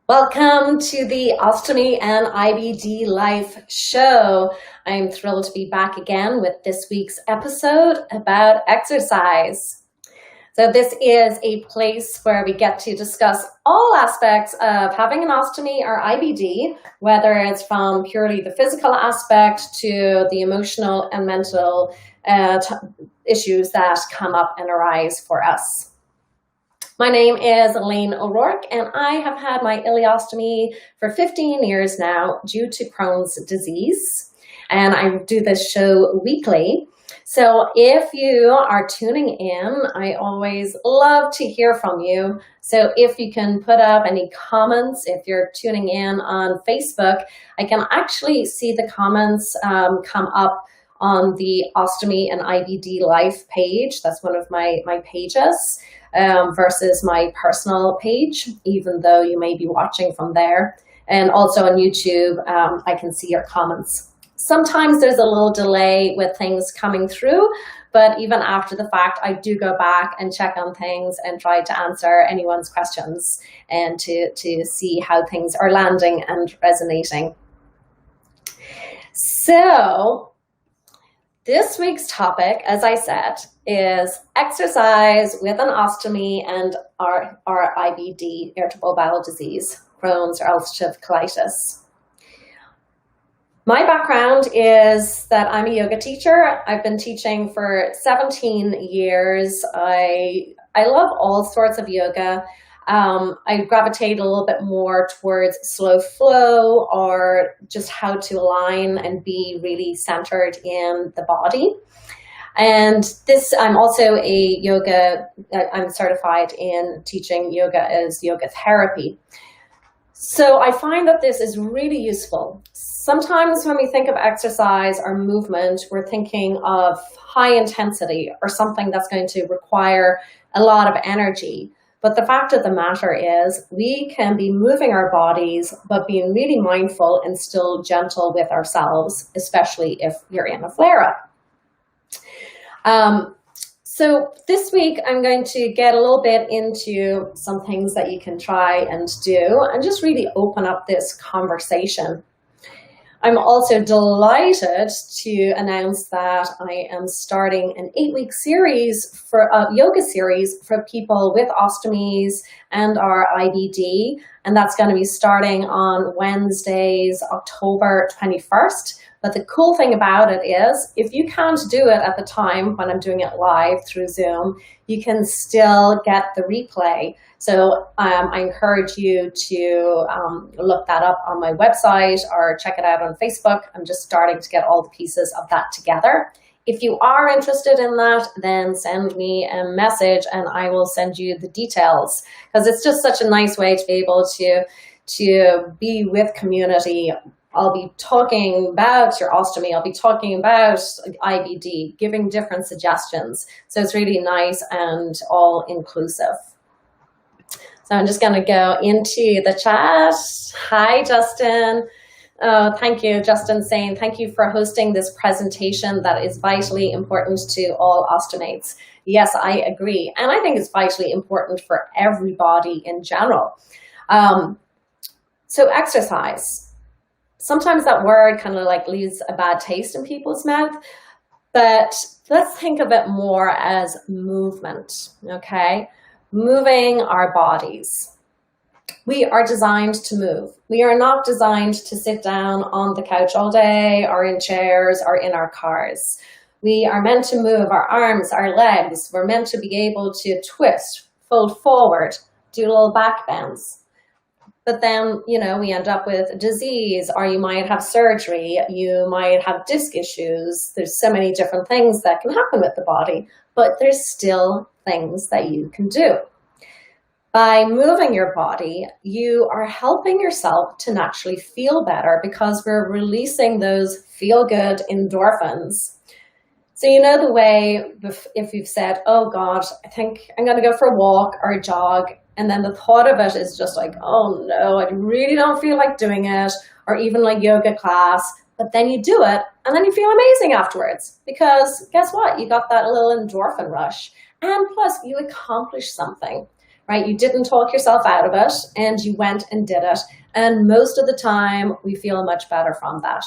Welcome to the Ostomy and IBD Life Show. I'm thrilled to be back again with this week's episode about exercise. So this is a place where we get to discuss all aspects of having an ostomy or IBD, whether it's from purely the physical aspect to the emotional and mental issues that come up and arise for us. My name is Elaine O'Rourke, and I have had my ileostomy for 15 years now due to Crohn's disease, and I do this show weekly. So if you are tuning in, I always love to hear from you. So if you can put up any comments, if you're tuning in on Facebook, I can actually see the comments come up on the Ostomy and IBD Life page. That's one of my pages. Versus my personal page, even though you may be watching from there. And also on YouTube, I can see your comments. Sometimes there's a little delay with things coming through, but even after the fact, I do go back and check on things and try to answer anyone's questions and to see how things are landing and resonating. So this week's topic, as I said, is exercise with an ostomy and our IBD, irritable bowel disease, Crohn's or ulcerative colitis. My background is that I'm a yoga teacher. I've been teaching for 17 years. I love all sorts of yoga. I gravitate a little bit more towards slow flow or just how to align and be really centered in the body. And I'm also I'm certified in teaching yoga as yoga therapy. So I find that this is really useful. Sometimes when we think of exercise or movement, we're thinking of high intensity or something that's going to require a lot of energy. But the fact of the matter is we can be moving our bodies, but being really mindful and still gentle with ourselves, especially if you're in a flare-up. So this week, I'm going to get a little bit into some things that you can try and do and just really open up this conversation. I'm also delighted to announce that I am starting an 8-week series for yoga series for people with ostomies and our IBD, and that's going to be starting on Wednesdays, October 21st. But the cool thing about it is, if you can't do it at the time when I'm doing it live through Zoom, you can still get the replay. So I encourage you to look that up on my website or check it out on Facebook. I'm just starting to get all the pieces of that together. If you are interested in that, then send me a message and I will send you the details, because it's just such a nice way to be able to be with community. I'll be talking about your ostomy. I'll be talking about IBD, giving different suggestions. So it's really nice and all inclusive. So I'm just going to go into the chat. Hi, Justin. Oh, thank you, Justin, saying thank you for hosting this presentation that is vitally important to all ostomates. Yes, I agree. And I think it's vitally important for everybody in general. So exercise. Sometimes that word kind of like leaves a bad taste in people's mouth, but let's think of it more as movement, okay? Moving our bodies. We are designed to move. We are not designed to sit down on the couch all day or in chairs or in our cars. We are meant to move our arms, our legs. We're meant to be able to twist, fold forward, do little back bends. But then, we end up with disease, or you might have surgery, you might have disc issues. There's so many different things that can happen with the body, but there's still things that you can do. By moving your body, you are helping yourself to naturally feel better because we're releasing those feel-good endorphins. So the way if you've said, oh God, I think I'm going to go for a walk or a jog, and then the thought of it is just like, oh no, I really don't feel like doing it, or even like yoga class, but then you do it and then you feel amazing afterwards because guess what? You got that little endorphin rush, and plus you accomplished something. right? You didn't talk yourself out of it and you went and did it. And most of the time we feel much better from that.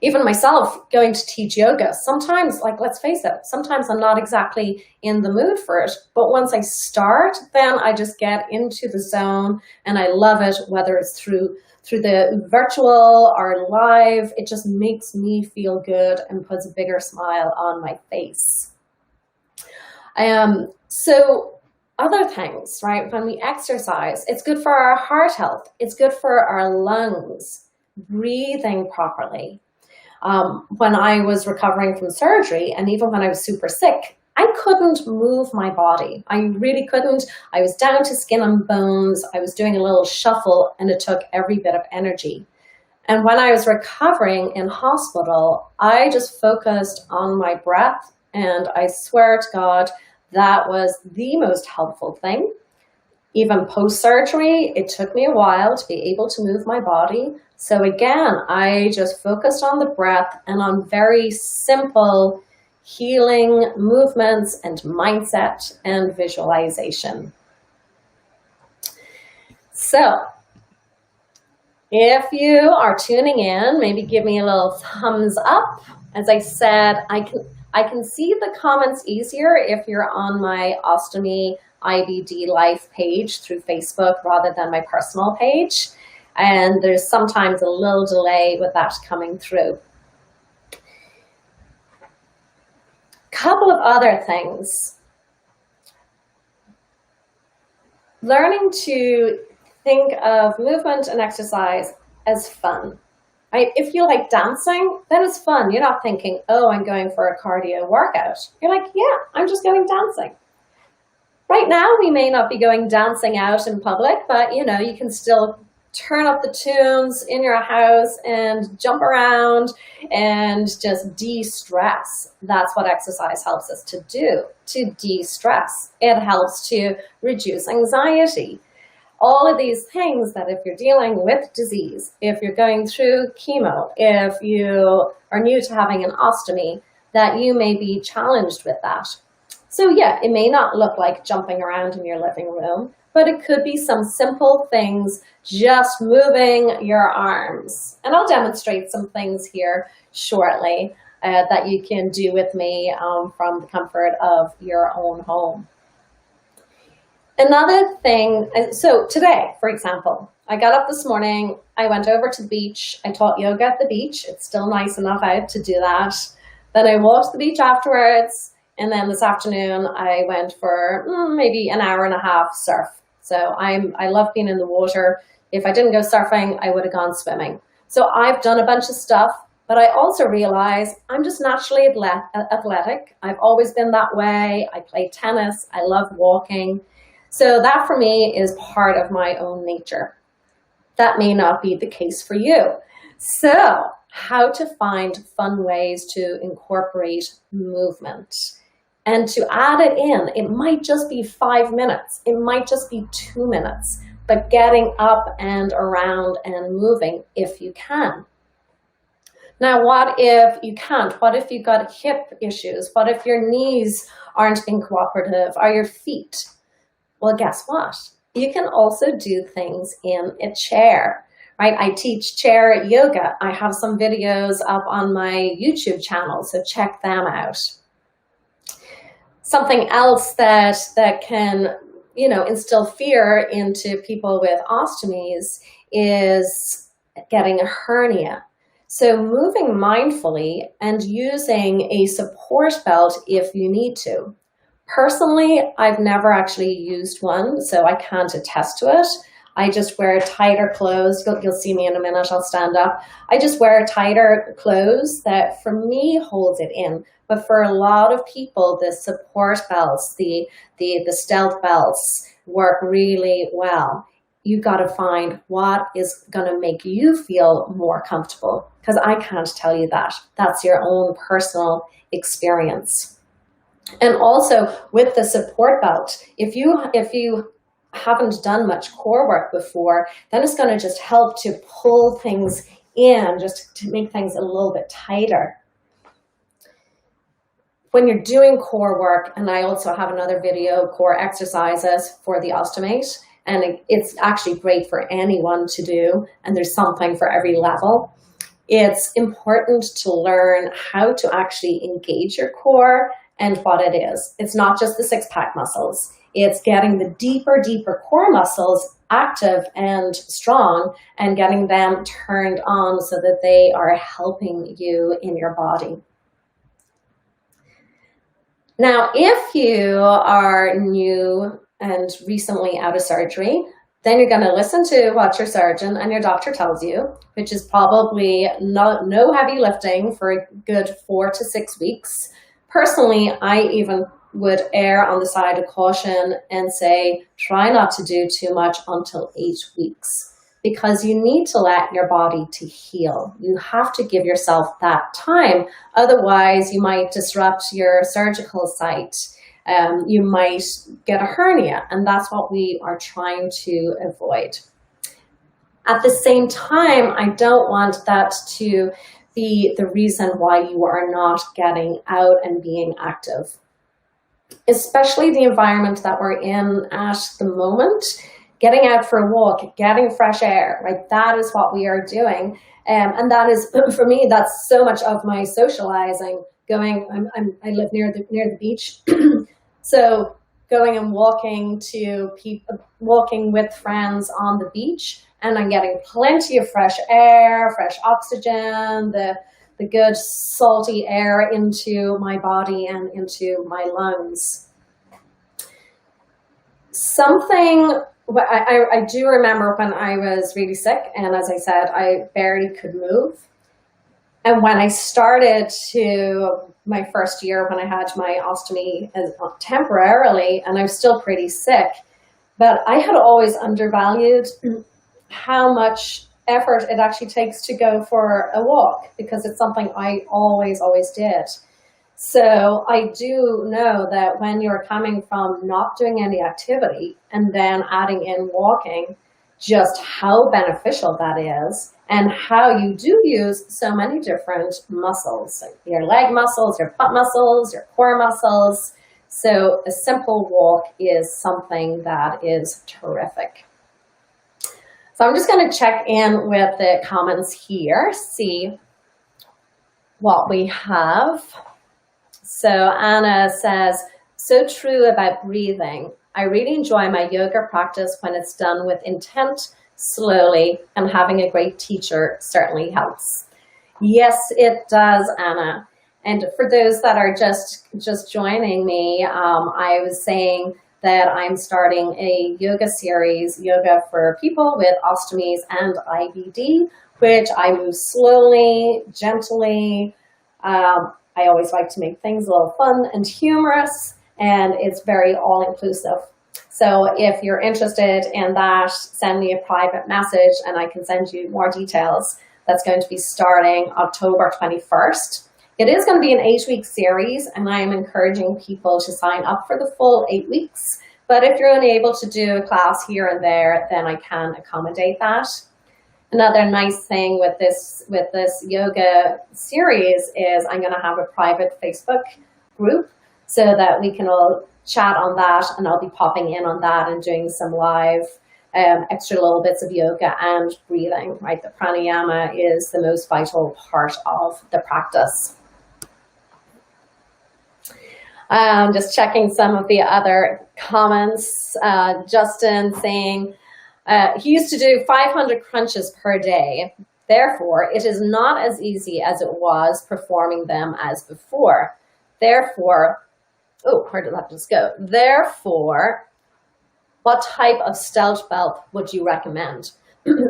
Even myself going to teach yoga, sometimes, like, let's face it, sometimes I'm not exactly in the mood for it. But once I start, then I just get into the zone and I love it, whether it's through the virtual or live. It just makes me feel good and puts a bigger smile on my face. So other things, right? When we exercise, it's good for our heart health. It's good for our lungs, breathing properly. When I was recovering from surgery, and even when I was super sick, I couldn't move my body. I really couldn't. I was down to skin and bones. I was doing a little shuffle and it took every bit of energy. And when I was recovering in hospital, I just focused on my breath, and I swear to God, that was the most helpful thing. Even post-surgery, it took me a while to be able to move my body. So again, I just focused on the breath and on very simple healing movements and mindset and visualization. So if you are tuning in, maybe give me a little thumbs up. As I said, I can see the comments easier if you're on my Ostomy IBD life page through Facebook rather than my personal page. And there's sometimes a little delay with that coming through. Couple of other things. Learning to think of movement and exercise as fun. Right? If you like dancing, then it's fun. You're not thinking, oh, I'm going for a cardio workout. You're like, yeah, I'm just going dancing. Right now, we may not be going dancing out in public, but you know, you can still turn up the tunes in your house and jump around and just de-stress. That's what exercise helps us to do, to de-stress. It helps to reduce anxiety. All of these things that if you're dealing with disease, if you're going through chemo, if you are new to having an ostomy, that you may be challenged with that. So yeah, it may not look like jumping around in your living room, but it could be some simple things, just moving your arms. And I'll demonstrate some things here shortly that you can do with me from the comfort of your own home. Another thing, so today, for example, I got up this morning, I went over to the beach, I taught yoga at the beach. It's still nice enough out to do that. Then I walked the beach afterwards, and then this afternoon I went for maybe an hour and a half surf. So I love being in the water. If I didn't go surfing, I would have gone swimming. So I've done a bunch of stuff, but I also realize I'm just naturally athletic. I've always been that way. I play tennis. I love walking. So that for me is part of my own nature. That may not be the case for you. So how to find fun ways to incorporate movement and to add it in. It might just be 5 minutes. It might just be 2 minutes, but getting up and around and moving if you can. Now, what if you can't? What if you've got hip issues? What if your knees aren't being cooperative? Or your feet? Well, guess what? You can also do things in a chair, right? I teach chair yoga. I have some videos up on my YouTube channel, so check them out. Something else that can, instill fear into people with ostomies is getting a hernia. So moving mindfully and using a support belt if you need to. Personally, I've never actually used one, so I can't attest to it. I just wear tighter clothes. You'll see me in a minute, I'll stand up. I just wear tighter clothes that for me holds it in. But for a lot of people, the support belts, the stealth belts work really well. You got to find what is going to make you feel more comfortable, because I can't tell you that. That's your own personal experience. And also with the support belt, if you haven't done much core work before, then it's going to just help to pull things in, just to make things a little bit tighter. when you're doing core work, and I also have another video, core exercises for the ostomate, and it's actually great for anyone to do, and there's something for every level. It's important to learn how to actually engage your core and what it is. It's not just the six-pack muscles. It's getting the deeper core muscles active and strong and getting them turned on so that they are helping you in your body. Now, if you are new and recently out of surgery, then you're going to listen to what your surgeon and your doctor tells you, which is probably no heavy lifting for a good 4 to 6 weeks. Personally, I even would err on the side of caution and say, try not to do too much until 8 weeks, because you need to let your body to heal. You have to give yourself that time. Otherwise, you might disrupt your surgical site. You might get a hernia, and that's what we are trying to avoid. At the same time, I don't want that to be the reason why you are not getting out and being active. Especially the environment that we're in at the moment, getting out for a walk, getting fresh air, right? That is what we are doing. And that is, for me, that's so much of my socializing. I live near the beach. So going and walking with friends on the beach, and I'm getting plenty of fresh air, fresh oxygen, the good salty air into my body and into my lungs. Something I do remember when I was really sick, and as I said, I barely could move. And when I started my first year, when I had my ostomy temporarily, and I'm still pretty sick, but I had always undervalued how much effort it actually takes to go for a walk, because it's something I always did. So I do know that when you're coming from not doing any activity and then adding in walking, just how beneficial that is, and how you do use so many different muscles, like your leg muscles, your butt muscles, your core muscles. So a simple walk is something that is terrific. So I'm just going to check in with the comments here, see what we have. So Anna says, so true about breathing. I really enjoy my yoga practice when it's done with intent, slowly, and having a great teacher certainly helps. Yes, it does, Anna. And for those that are just joining me, I was saying that I'm starting a yoga series, yoga for people with ostomies and IBD, which I move slowly, gently. I always like to make things a little fun and humorous, and it's very all-inclusive. So if you're interested in that, send me a private message and I can send you more details. That's going to be starting October 21st. It is going to be an 8-week series, and I am encouraging people to sign up for the full 8 weeks. But if you're only able to do a class here and there, then I can accommodate that. Another nice thing with this yoga series is I'm going to have a private Facebook group so that we can all chat on that, and I'll be popping in on that and doing some live extra little bits of yoga and breathing, right? The pranayama is the most vital part of the practice. Just checking some of the other comments. Justin saying, he used to do 500 crunches per day. Therefore, it is not as easy as it was performing them as before. Therefore, oh, where did that just go? Therefore, what type of stealth belt would you recommend?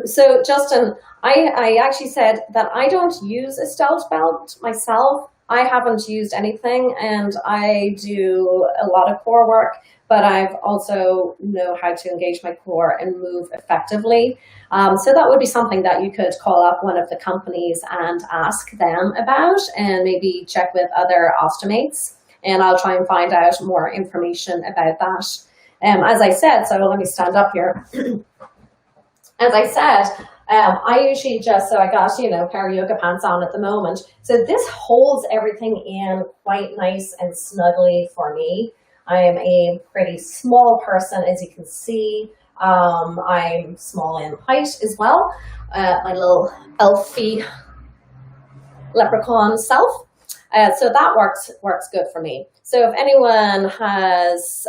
So, Justin, I actually said that I don't use a stealth belt myself. I haven't used anything, and I do a lot of core work, but I've also know how to engage my core and move effectively. So that would be something that you could call up one of the companies and ask them about, and maybe check with other ostomates, and I'll try and find out more information about that. As I said, so let me stand up here. As I said, I usually just, so I got, a pair of yoga pants on at the moment. So this holds everything in quite nice and snugly for me. I am a pretty small person, as you can see. I'm small in height as well. My little elfy leprechaun self. So that works good for me. So if anyone has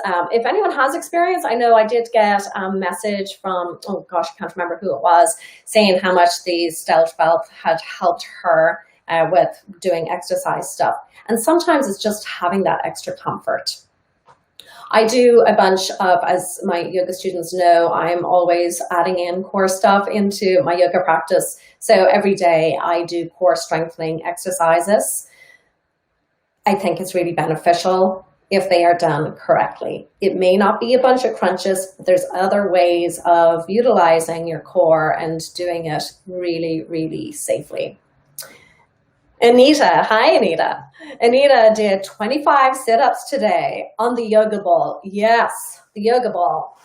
experience, I know I did get a message from, oh gosh, I can't remember who it was, saying how much the Stealth Belt had helped her with doing exercise stuff. And sometimes it's just having that extra comfort. I do a bunch of, as my yoga students know, I'm always adding in core stuff into my yoga practice. So every day I do core strengthening exercises. I think it's really beneficial if they are done correctly. It may not be a bunch of crunches, but there's other ways of utilizing your core and doing it really, really safely. Anita, hi Anita. Anita did 25 sit-ups today on the yoga ball. Yes, the yoga ball.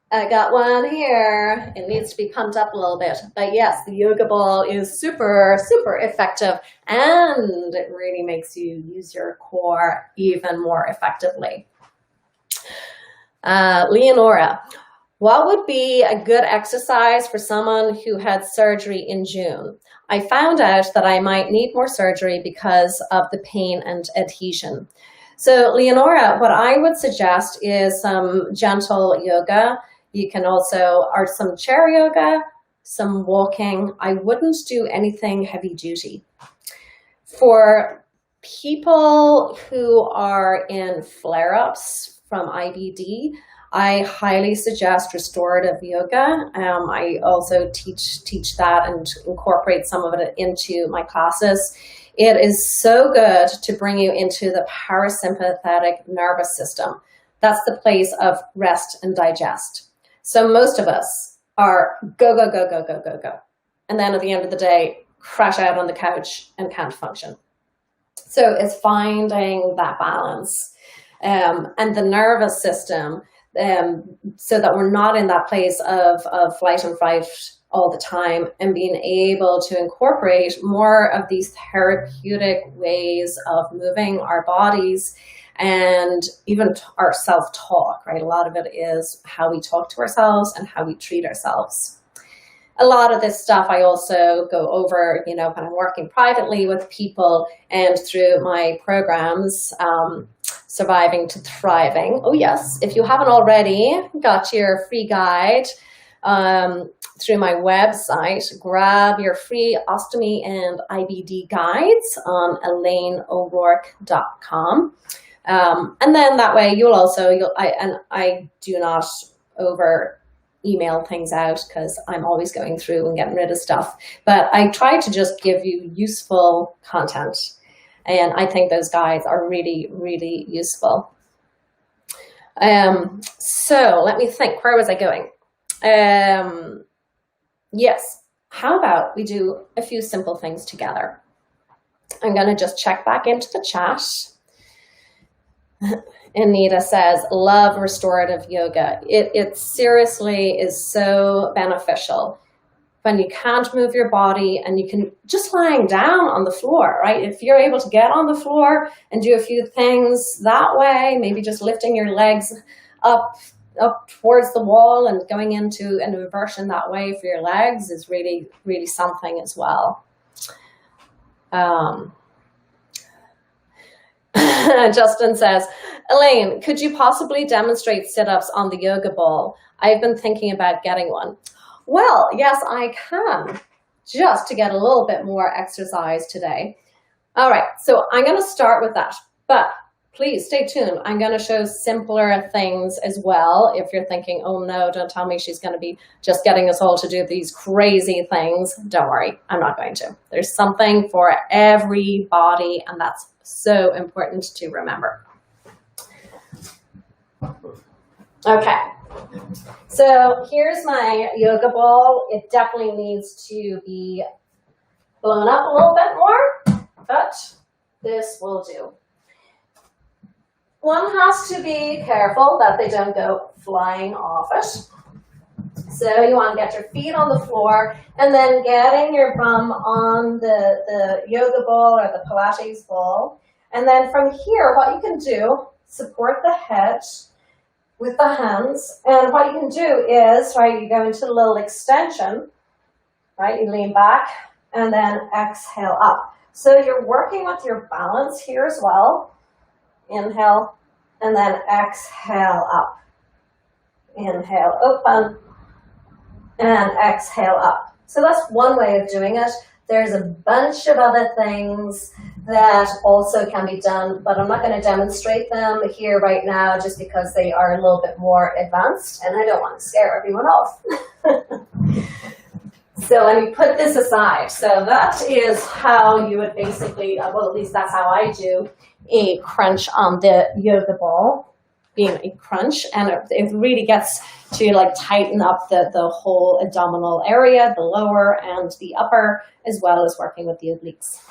I got one here. It needs to be pumped up a little bit. But yes, the yoga ball is super, super effective, and it really makes you use your core even more effectively. Leonora, what would be a good exercise for someone who had surgery in June? I found out that I might need more surgery because of the pain and adhesion. So Leonora, what I would suggest is some gentle yoga. You can also, or some chair yoga, some walking. I wouldn't do anything heavy duty. For people who are in flare-ups from IBD, I highly suggest restorative yoga. I also teach that and incorporate some of it into my classes. It is so good to bring you into the parasympathetic nervous system. That's the place of rest and digest. So most of us are go, go, go, go, go, go, go. And then at the end of the day, crash out on the couch and can't function. So it's finding that balance and the nervous system so that we're not in that place of flight and fight all the time, and being able to incorporate more of these therapeutic ways of moving our bodies and even our self-talk, right? A lot of it is how we talk to ourselves and how we treat ourselves. A lot of this stuff I also go over, when I'm working privately with people and through my programs, Surviving to Thriving. Oh yes, if you haven't already got your free guide through my website, grab your free Ostomy and IBD guides on elaineo'rourke.com. And then that way I do not over email things out because I'm always going through and getting rid of stuff. But I try to just give you useful content. And I think those guides are really, really useful. So let me think, where was I going? Yes, how about we do a few simple things together? I'm going to just check back into the chat. Anita says, love restorative yoga. It seriously is so beneficial when you can't move your body and you can just lying down on the floor, right? If you're able to get on the floor and do a few things that way, maybe just lifting your legs up towards the wall and going into an inversion that way for your legs is really, really something as well. Justin says, Elaine, could you possibly demonstrate sit-ups on the yoga ball? I've been thinking about getting one. Well, yes, I can, just to get a little bit more exercise today. All right, so I'm going to start with that, but please stay tuned. I'm going to show simpler things as well. If you're thinking, oh no, don't tell me she's going to be just getting us all to do these crazy things. Don't worry, I'm not going to. There's something for everybody, and that's so important to remember. Okay, so here's my yoga ball. It definitely needs to be blown up a little bit more, but this will do. One has to be careful that they don't go flying off it. So you want to get your feet on the floor and then getting your bum on the yoga ball or the Pilates ball. And then from here, what you can do, support the head with the hands. And what you can do is, right, you go into a little extension, right? You lean back and then exhale up. So you're working with your balance here as well. Inhale and then exhale up. Inhale, open. And exhale up. So that's one way of doing it. There's a bunch of other things that also can be done, but I'm not going to demonstrate them here right now just because they are a little bit more advanced and I don't want to scare everyone off. So let me put this aside. So that is how you would basically, well, at least that's how I do a crunch on the yoga ball, being a crunch, and it really gets to like tighten up the whole abdominal area, the lower and the upper, as well as working with the obliques.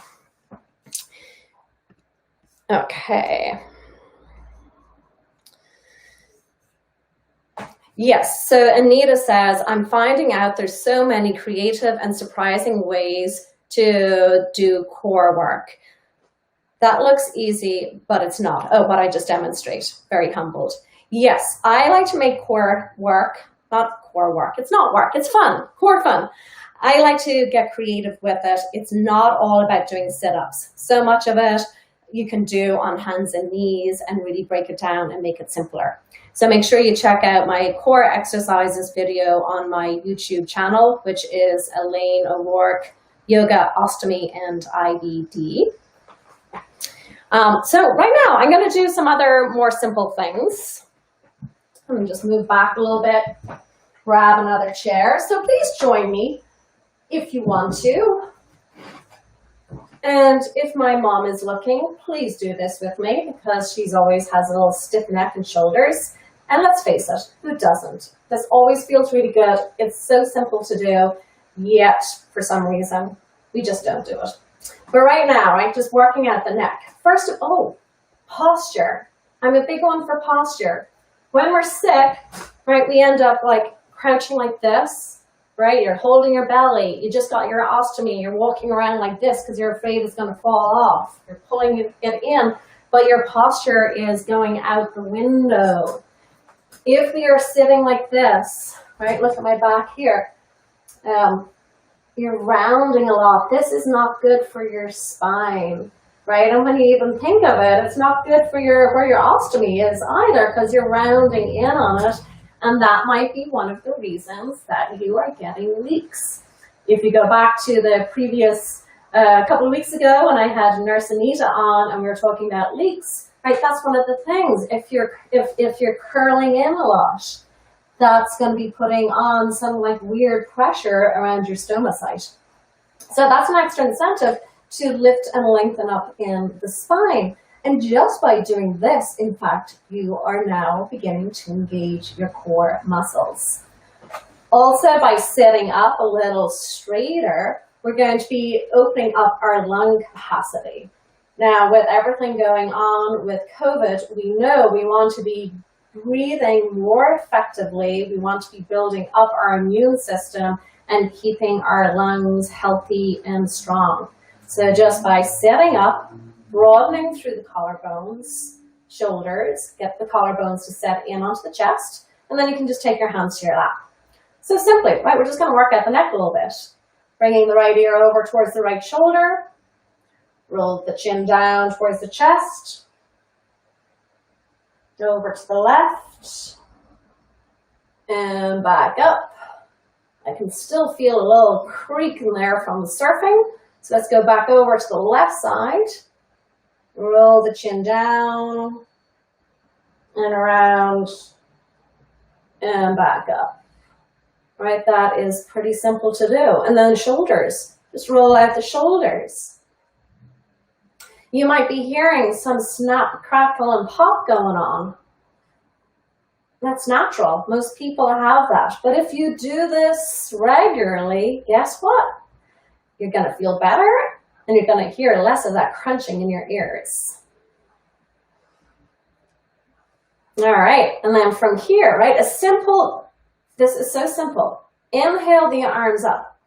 Okay. Yes, so Anita says, I'm finding out there's so many creative and surprising ways to do core work. That looks easy, but it's not. Oh, but I just demonstrate. Very humbled. Yes, I like to make core work, not core work. It's not work, it's fun, core fun. I like to get creative with it. It's not all about doing sit-ups. So much of it you can do on hands and knees and really break it down and make it simpler. So make sure you check out my core exercises video on my YouTube channel, which is Elaine O'Rourke, Yoga, Ostomy and IBD. So right now I'm going to do some other more simple things. Let me just move back a little bit, grab another chair. So please join me if you want to. And if my mom is looking, please do this with me because she's always has a little stiff neck and shoulders. And let's face it, who doesn't? This always feels really good. It's so simple to do, yet for some reason, we just don't do it. But right now, right, just working at the neck. First of all, posture. I'm a big one for posture. When we're sick, right, we end up like crouching like this, right? You're holding your belly. You just got your ostomy. You're walking around like this because you're afraid it's going to fall off. You're pulling it in, but your posture is going out the window. If we are sitting like this, right, look at my back here. You're rounding a lot. This is not good for your spine, right? And when you even think of it, it's not good for where your ostomy is either because you're rounding in on it. And that might be one of the reasons that you are getting leaks. If you go back to the previous couple of weeks ago when I had Nurse Anita on and we were talking about leaks, right? That's one of the things. If you're curling in a lot, that's going to be putting on some like weird pressure around your stoma site. So that's an extra incentive to lift and lengthen up in the spine. And just by doing this, in fact, you are now beginning to engage your core muscles. Also, by sitting up a little straighter, we're going to be opening up our lung capacity. Now, with everything going on with COVID, we know we want to be breathing more effectively. We want to be building up our immune system and keeping our lungs healthy and strong. So just by sitting up, broadening through the collarbones, shoulders, get the collarbones to set in onto the chest, and then you can just take your hands to your lap. So simply, right, we're just going to work at the neck a little bit. Bringing the right ear over towards the right shoulder, roll the chin down towards the chest, over to the left, and back up. I can still feel a little creak in there from the surfing, so let's go back over to the left side. Roll the chin down and around and back up. Right, that is pretty simple to do. And then shoulders, just roll out the shoulders. You might be hearing some snap, crackle, and pop going on. That's natural. Most people have that. But if you do this regularly, guess what? You're going to feel better. And you're going to hear less of that crunching in your ears. All right. And then from here, right, a simple This is so simple. Inhale the arms up.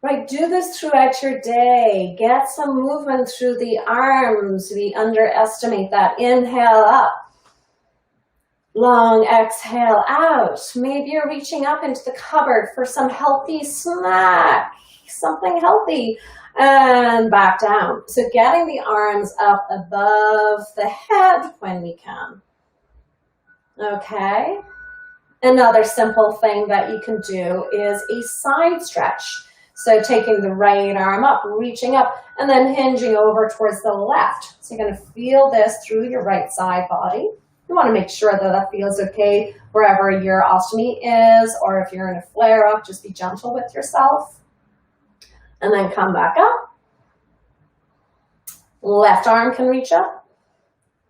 Right, do this throughout your day. Get some movement through the arms. We underestimate that. Inhale up. Long exhale out. Maybe you're reaching up into the cupboard for some healthy snack, something healthy, and back down. So getting the arms up above the head when we can. Okay. Another simple thing that you can do is a side stretch. So taking the right arm up, reaching up, and then hinging over towards the left. So you're going to feel this through your right side body. You want to make sure that that feels okay wherever your ostomy is, or if you're in a flare-up, just be gentle with yourself. And then come back up. Left arm can reach up.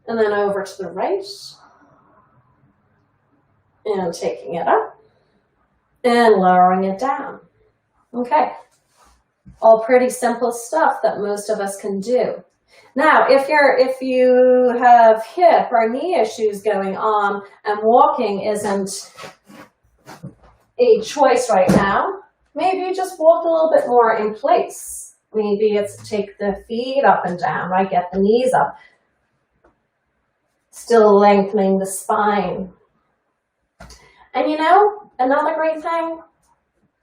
And then over to the right. And taking it up. And lowering it down. Okay. All pretty simple stuff that most of us can do. Now, if you have hip or knee issues going on and walking isn't a choice right now, maybe you just walk a little bit more in place. Maybe it's take the feet up and down, right? Get the knees up. Still lengthening the spine. And you know, another great thing,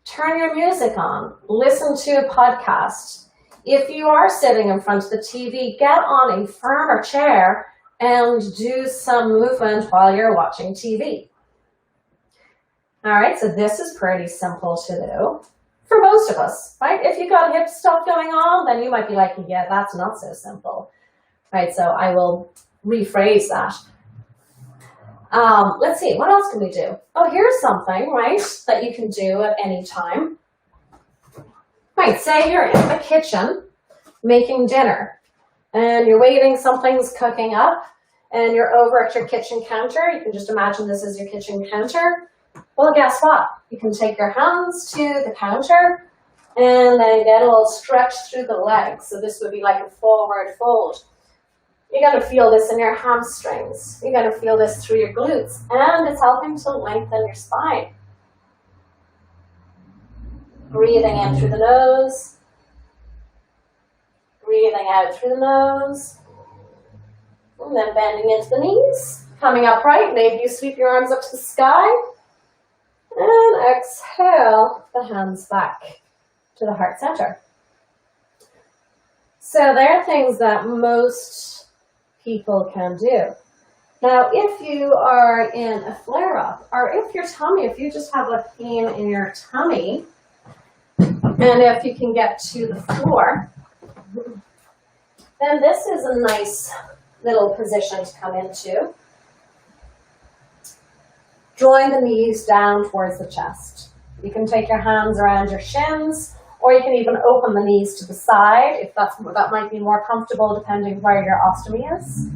turn your music on. Listen to a podcast. If you are sitting in front of the TV, get on a firmer chair and do some movement while you're watching TV. All right, so this is pretty simple to do for most of us, right? If you've got hip stuff going on, then you might be like, yeah, that's not so simple, right? So I will rephrase that. Let's see, what else can we do? Oh, here's something, right, that you can do at any time. Right, say you're in the kitchen making dinner and you're waiting, something's cooking up and you're over at your kitchen counter. You can just imagine this is your kitchen counter. Well, guess what? You can take your hands to the counter and then get a little stretch through the legs. So this would be like a forward fold. You're going to feel this in your hamstrings. You're going to feel this through your glutes, and it's helping to lengthen your spine. Breathing in through the nose. Breathing out through the nose. And then bending into the knees. Coming upright. Maybe you sweep your arms up to the sky. And exhale the hands back to the heart center. So there are things that most people can do. Now, if you are in a flare-up, or if you just have a pain in your tummy, and if you can get to the floor, then this is a nice little position to come into. Drawing the knees down towards the chest. You can take your hands around your shins, or you can even open the knees to the side if that might be more comfortable depending where your ostomy is.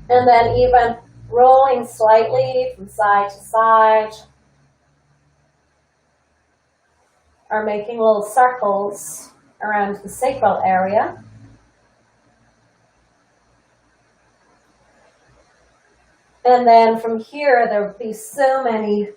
And then even rolling slightly from side to side, or making little circles around the sacral area. And then from here, there will be so many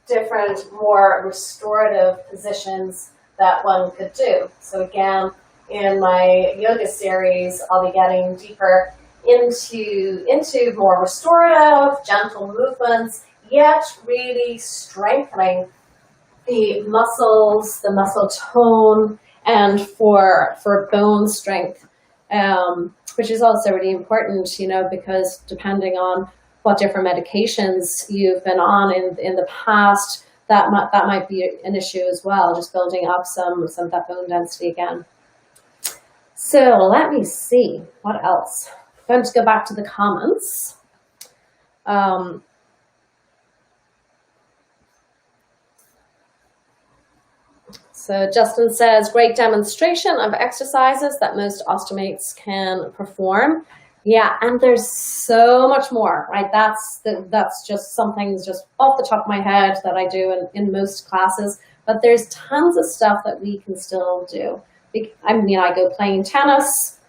different, more restorative positions that one could do. So again, in my yoga series, I'll be getting deeper into more restorative, gentle movements, yet really strengthening the muscles, the muscle tone, and for bone strength, which is also really important, because depending on what different medications you've been on in the past, that might be an issue as well, just building up some of that bone density again. So let me see, what else? I'm going to go back to the comments. So Justin says, great demonstration of exercises that most ostomates can perform. Yeah, and there's so much more, right? That's just something just off the top of my head that I do in most classes, but there's tons of stuff that we can still do. I go playing tennis,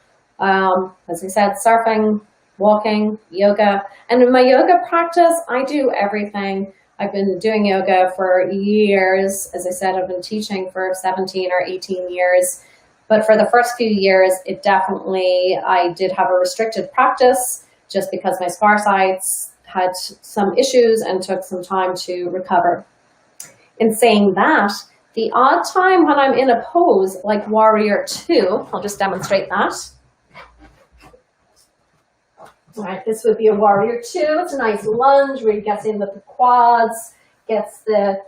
as I said, surfing, walking, yoga. And in my yoga practice, I do everything. I've been doing yoga for years. As I said, I've been teaching for 17 or 18 years. But for the first few years, I did have a restricted practice just because my spar sites had some issues and took some time to recover. In saying that, the odd time when I'm in a pose like Warrior 2, I'll just demonstrate that. All right, this would be a Warrior 2. It's a nice lunge where it gets in with the quads, gets the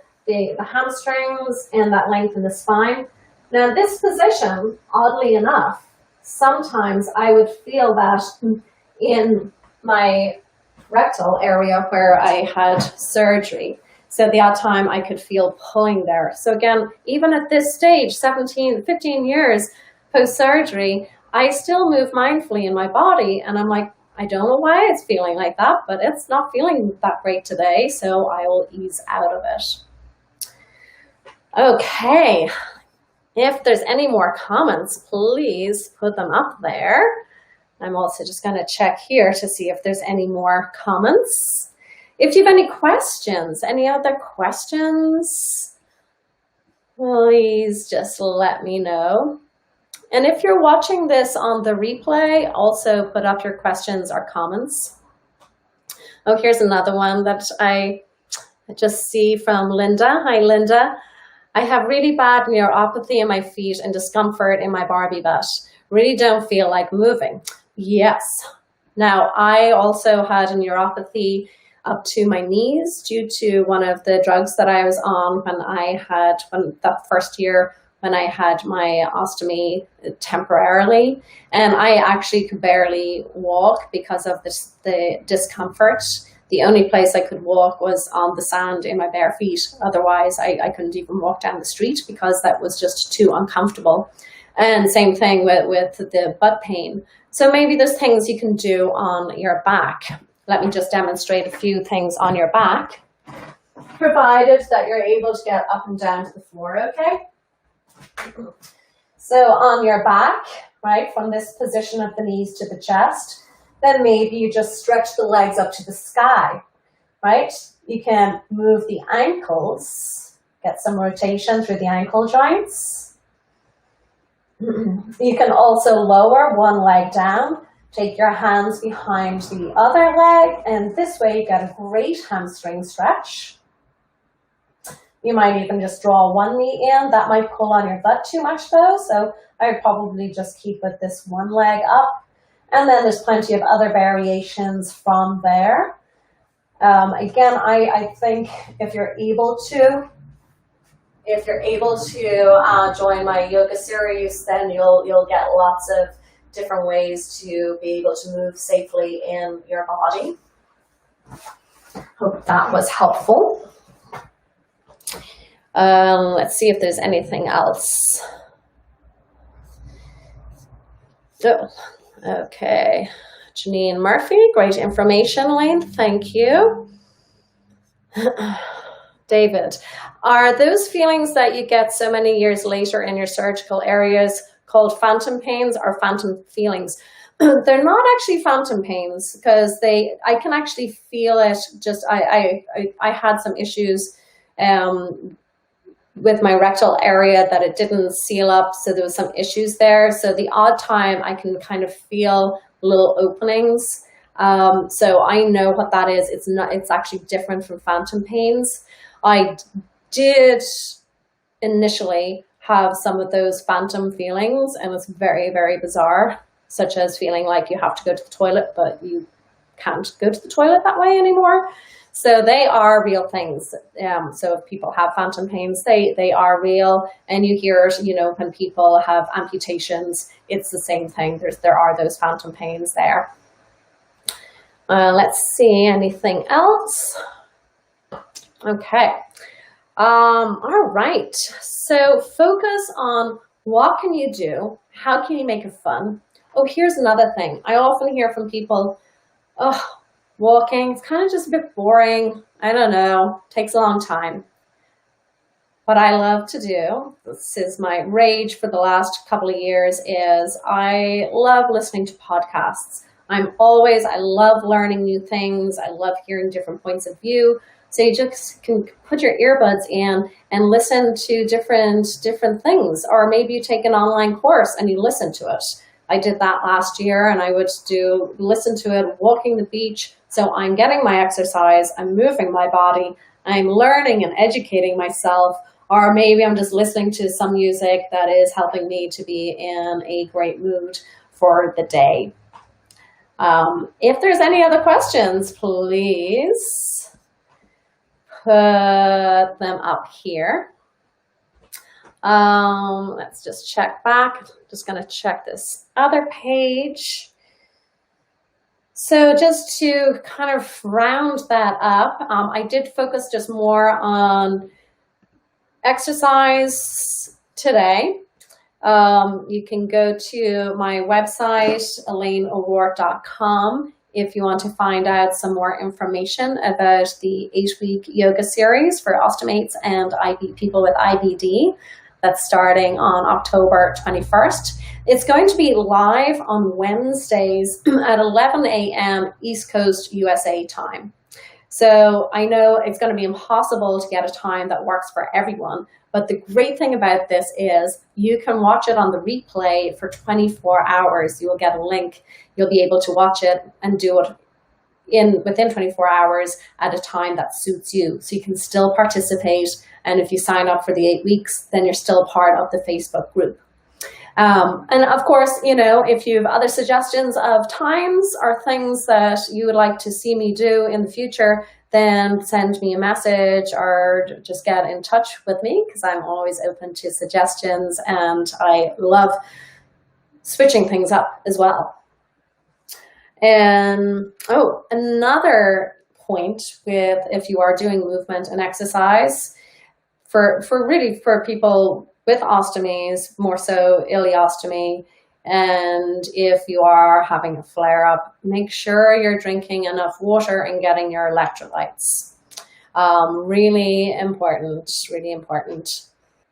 hamstrings and that length in the spine. Now, this position, oddly enough, sometimes I would feel that in my rectal area where I had surgery. So the odd time I could feel pulling there. So again, even at this stage, 15 years post-surgery, I still move mindfully in my body. And I'm like, I don't know why it's feeling like that, but it's not feeling that great today. So I will ease out of it. Okay. If there's any more comments, please put them up there. I'm also just going to check here to see if there's any more comments. If you have any questions, any other questions, please just let me know. And if you're watching this on the replay, also put up your questions or comments. Oh, here's another one that I just see from Linda. Hi, Linda. I have really bad neuropathy in my feet and discomfort in my Barbie butt. Really don't feel like moving. Yes. Now, I also had a neuropathy up to my knees due to one of the drugs that I was on that first year when I had my ostomy temporarily. And I actually could barely walk because of the discomfort. The only place I could walk was on the sand in my bare feet. Otherwise, I couldn't even walk down the street because that was just too uncomfortable. And same thing with the butt pain. So maybe there's things you can do on your back. Let me just demonstrate a few things on your back, provided that you're able to get up and down to the floor, okay? So on your back, right, from this position of the knees to the chest, then maybe you just stretch the legs up to the sky, right? You can move the ankles, get some rotation through the ankle joints. You can also lower one leg down, take your hands behind the other leg, and this way you get a great hamstring stretch. You might even just draw one knee in. That might pull on your butt too much though, so I would probably just keep with this one leg up. And then there's plenty of other variations from there. Again, I think if you're able to join my yoga series, then you'll get lots of different ways to be able to move safely in your body. Hope that was helpful. Let's see if there's anything else. Oh, okay. Janine Murphy, great information, Elaine. Thank you. David, are those feelings that you get so many years later in your surgical areas called phantom pains or phantom feelings? They're not actually phantom pains because I can actually feel it. Just I had some issues with my rectal area that it didn't seal up, so there was some issues there. So the odd time I can kind of feel little openings. So I know what that is. It's actually different from phantom pains. I did initially have some of those phantom feelings, and it's very, very bizarre, such as feeling like you have to go to the toilet, but you can't go to the toilet that way anymore. So they are real things. So if people have phantom pains, they are real. And you hear, when people have amputations, it's the same thing. There are those phantom pains there. Let's see, anything else? Okay. All right. So focus on what can you do? How can you make it fun? Oh, here's another thing. I often hear from people, walking, it's kind of just a bit boring. I don't know, takes a long time. What I love to do, this is my rage for the last couple of years, is I love listening to podcasts. I love learning new things. I love hearing different points of view. So you just can put your earbuds in and listen to different things. Or maybe you take an online course and you listen to it. I did that last year, and I would listen to it walking the beach. So I'm getting my exercise, I'm moving my body, I'm learning and educating myself, or maybe I'm just listening to some music that is helping me to be in a great mood for the day. If there's any other questions, please put them up here. Let's just check back. I'm just going to check this other page. So just to kind of round that up, I did focus just more on exercise today. You can go to my website, elaineaward.com, if you want to find out some more information about the 8-week yoga series for ostomates and people with IBD. That's starting on October 21st. It's going to be live on Wednesdays at 11 a.m. East Coast USA time. So I know it's going to be impossible to get a time that works for everyone, but the great thing about this is you can watch it on the replay for 24 hours. You will get a link. You'll be able to watch it and do it within 24 hours at a time that suits you. So you can still participate. And if you sign up for the 8 weeks, then you're still part of the Facebook group. And of course, if you have other suggestions of times or things that you would like to see me do in the future, then send me a message or just get in touch with me, because I'm always open to suggestions and I love switching things up as well. And another point if you are doing movement and exercise, for people with ostomies, more so ileostomy, and if you are having a flare-up, make sure you're drinking enough water and getting your electrolytes. Really important, really important.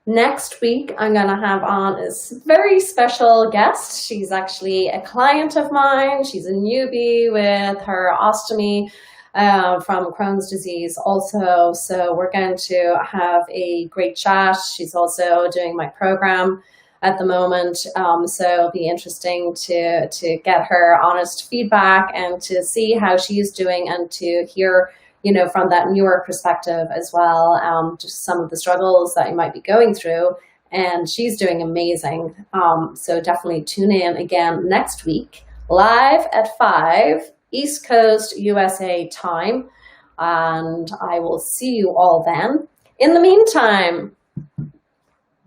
Next week, I'm going to have on a very special guest. She's actually a client of mine. She's a newbie with her ostomy from Crohn's disease also. So we're going to have a great chat. She's also doing my program at the moment. So it'll be interesting to get her honest feedback and to see how she's doing and to hear, from that newer perspective as well, just some of the struggles that you might be going through. And she's doing amazing. So definitely tune in again next week, live at 5 East Coast USA time, and I will see you all then. In the meantime,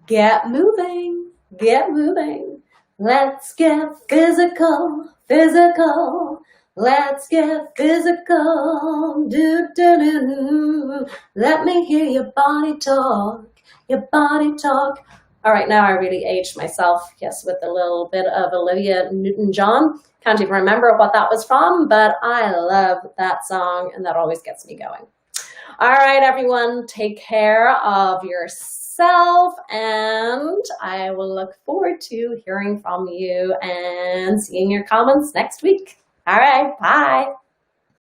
get moving, get moving. Let's get physical, physical. Let's get physical. Do, do, do, do. Let me hear your body talk, your body talk. All right, now I really aged myself, yes, with a little bit of Olivia Newton-John. Can't even remember what that was from, but I love that song, and that always gets me going. All right, everyone, take care of yourself, and I will look forward to hearing from you and seeing your comments next week. All right, bye.